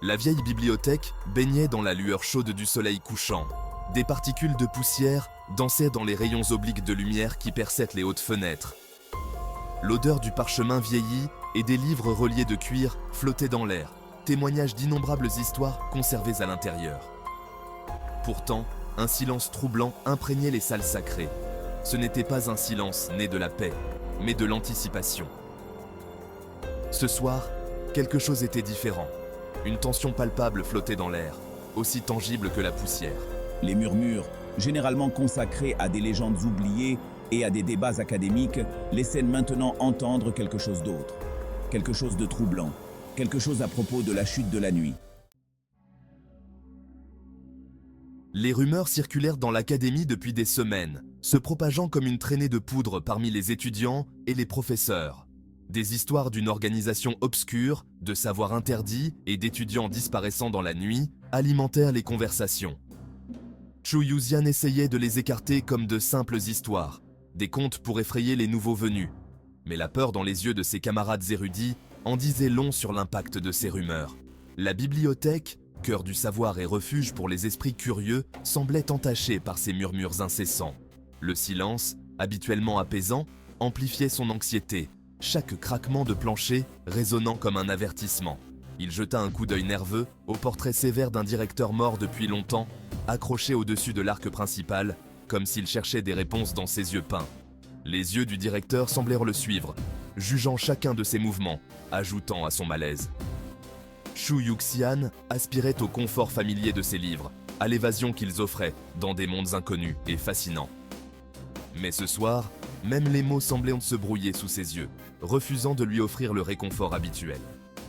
La vieille bibliothèque baignait dans la lueur chaude du soleil couchant. Des particules de poussière dansaient dans les rayons obliques de lumière qui perçaient les hautes fenêtres. L'odeur du parchemin vieilli et des livres reliés de cuir flottait dans l'air, témoignage d'innombrables histoires conservées à l'intérieur. Pourtant, un silence troublant imprégnait les salles sacrées. Ce n'était pas un silence né de la paix, mais de l'anticipation. Ce soir, quelque chose était différent. Une tension palpable flottait dans l'air, aussi tangible que la poussière. Les murmures, généralement consacrés à des légendes oubliées et à des débats académiques, laissaient maintenant entendre quelque chose d'autre, quelque chose de troublant, quelque chose à propos de la chute de la nuit. Les rumeurs circulèrent dans l'académie depuis des semaines, se propageant comme une traînée de poudre parmi les étudiants et les professeurs. Des histoires d'une organisation obscure, de savoirs interdits et d'étudiants disparaissant dans la nuit alimentèrent les conversations. Chu Yuxian essayait de les écarter comme de simples histoires, des contes pour effrayer les nouveaux venus. Mais la peur dans les yeux de ses camarades érudits en disait long sur l'impact de ces rumeurs. La bibliothèque, cœur du savoir et refuge pour les esprits curieux, semblait entachée par ces murmures incessants. Le silence, habituellement apaisant, amplifiait son anxiété, chaque craquement de plancher résonnant comme un avertissement. Il jeta un coup d'œil nerveux au portrait sévère d'un directeur mort depuis longtemps, accroché au-dessus de l'arc principal, comme s'il cherchait des réponses dans ses yeux peints. Les yeux du directeur semblèrent le suivre, jugeant chacun de ses mouvements, ajoutant à son malaise. Chu Yuxian aspirait au confort familier de ses livres, à l'évasion qu'ils offraient dans des mondes inconnus et fascinants. Mais ce soir, même les mots semblaient se brouiller sous ses yeux, refusant de lui offrir le réconfort habituel.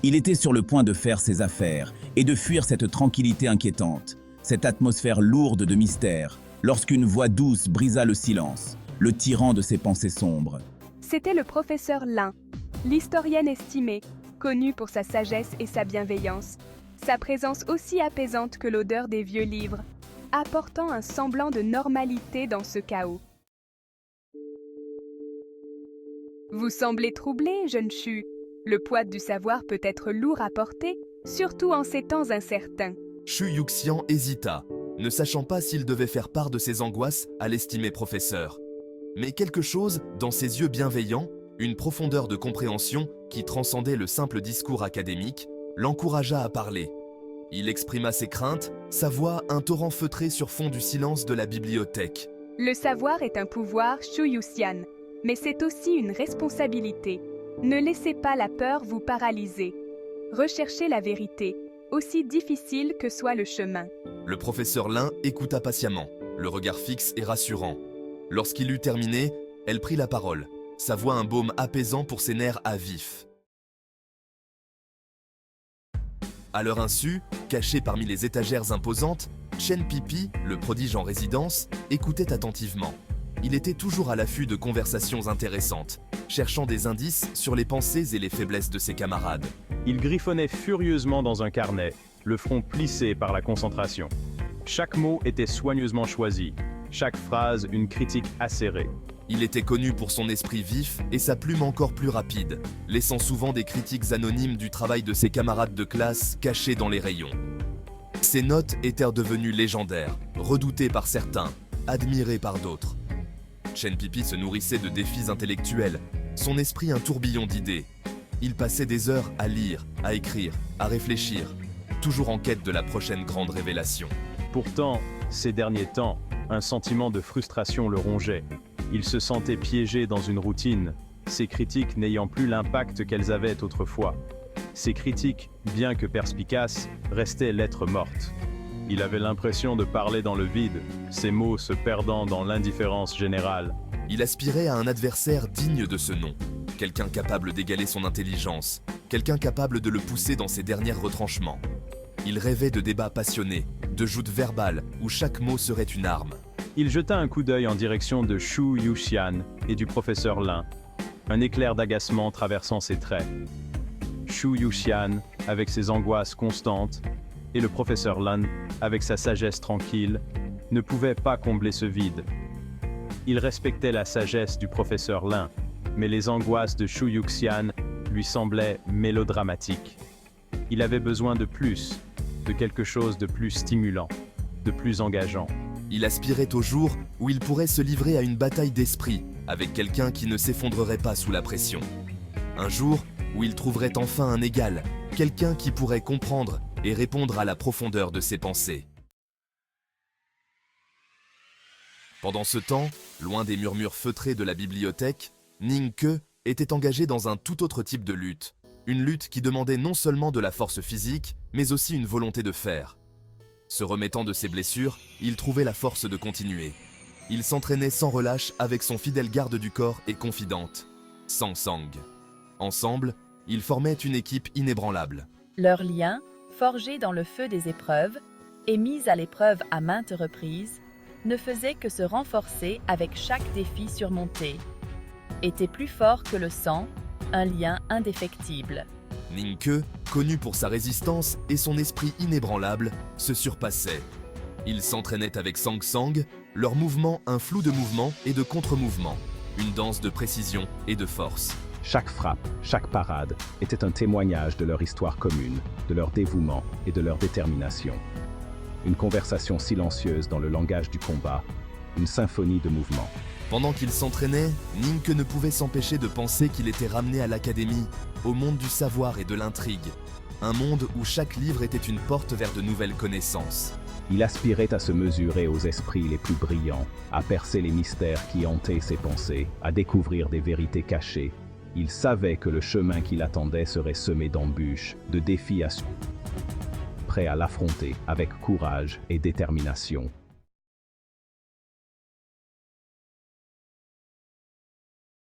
Il était sur le point de faire ses affaires et de fuir cette tranquillité inquiétante, cette atmosphère lourde de mystère, lorsqu'une voix douce brisa le silence, le tirant de ses pensées sombres. C'était le professeur Lin, l'historienne estimée, connue pour sa sagesse et sa bienveillance, sa présence aussi apaisante que l'odeur des vieux livres, apportant un semblant de normalité dans ce chaos. Vous semblez troublé, jeune Chu. Le poids du savoir peut être lourd à porter, surtout en ces temps incertains. Chu Yuxian hésita, ne sachant pas s'il devait faire part de ses angoisses à l'estimé professeur. Mais quelque chose, dans ses yeux bienveillants, une profondeur de compréhension qui transcendait le simple discours académique, l'encouragea à parler. Il exprima ses craintes, sa voix un torrent feutré sur fond du silence de la bibliothèque. Le savoir est un pouvoir, Chu Yuxian, mais c'est aussi une responsabilité. Ne laissez pas la peur vous paralyser. Recherchez la vérité, aussi difficile que soit le chemin. Le professeur Lin écouta patiemment, le regard fixe et rassurant. Lorsqu'il eut terminé, elle prit la parole, sa voix un baume apaisant pour ses nerfs à vif. À leur insu, caché parmi les étagères imposantes, Chen Pipi, le prodige en résidence, écoutait attentivement. Il était toujours à l'affût de conversations intéressantes, cherchant des indices sur les pensées et les faiblesses de ses camarades. Il griffonnait furieusement dans un carnet, le front plissé par la concentration. Chaque mot était soigneusement choisi, chaque phrase une critique acérée. Il était connu pour son esprit vif et sa plume encore plus rapide, laissant souvent des critiques anonymes du travail de ses camarades de classe cachés dans les rayons. Ses notes étaient devenues légendaires, redoutées par certains, admirées par d'autres. Chen Pipi se nourrissait de défis intellectuels, son esprit un tourbillon d'idées. Il passait des heures à lire, à écrire, à réfléchir, toujours en quête de la prochaine grande révélation. Pourtant, ces derniers temps, un sentiment de frustration le rongeait. Il se sentait piégé dans une routine, ses critiques n'ayant plus l'impact qu'elles avaient autrefois. Ces critiques, bien que perspicaces, restaient lettres mortes. Il avait l'impression de parler dans le vide, ses mots se perdant dans l'indifférence générale. Il aspirait à un adversaire digne de ce nom, quelqu'un capable d'égaler son intelligence, quelqu'un capable de le pousser dans ses derniers retranchements. Il rêvait de débats passionnés, de joutes verbales où chaque mot serait une arme. Il jeta un coup d'œil en direction de Chu Yuxian et du professeur Lin, un éclair d'agacement traversant ses traits. Chu Yuxian, avec ses angoisses constantes, et le professeur Lin, avec sa sagesse tranquille, ne pouvaient pas combler ce vide. Il respectait la sagesse du professeur Lin, mais les angoisses de Chu Yuxian lui semblaient mélodramatiques. Il avait besoin de plus, de quelque chose de plus stimulant, de plus engageant. Il aspirait au jour où il pourrait se livrer à une bataille d'esprit avec quelqu'un qui ne s'effondrerait pas sous la pression. Un jour où il trouverait enfin un égal, quelqu'un qui pourrait comprendre et répondre à la profondeur de ses pensées. Pendant ce temps, loin des murmures feutrés de la bibliothèque, Ning Ke était engagé dans un tout autre type de lutte. Une lutte qui demandait non seulement de la force physique, mais aussi une volonté de fer. Se remettant de ses blessures, il trouvait la force de continuer. Il s'entraînait sans relâche avec son fidèle garde du corps et confidente, Sang Sang. Ensemble, ils formaient une équipe inébranlable. Leur lien, forgé dans le feu des épreuves et mis à l'épreuve à maintes reprises, ne faisait que se renforcer avec chaque défi surmonté. Était plus fort que le sang, un lien indéfectible. Ning Ke, connu pour sa résistance et son esprit inébranlable, se surpassait. Ils s'entraînaient avec Sang Sang, leur mouvement un flou de mouvement et de contre-mouvement, une danse de précision et de force. Chaque frappe, chaque parade était un témoignage de leur histoire commune, de leur dévouement et de leur détermination. Une conversation silencieuse dans le langage du combat, une symphonie de mouvements. Pendant qu'il s'entraînait, Ning Ke ne pouvait s'empêcher de penser qu'il était ramené à l'académie, au monde du savoir et de l'intrigue. Un monde où chaque livre était une porte vers de nouvelles connaissances. Il aspirait à se mesurer aux esprits les plus brillants, à percer les mystères qui hantaient ses pensées, à découvrir des vérités cachées. Il savait que le chemin qui l'attendait serait semé d'embûches, de défis à suivre, prêt à l'affronter avec courage et détermination.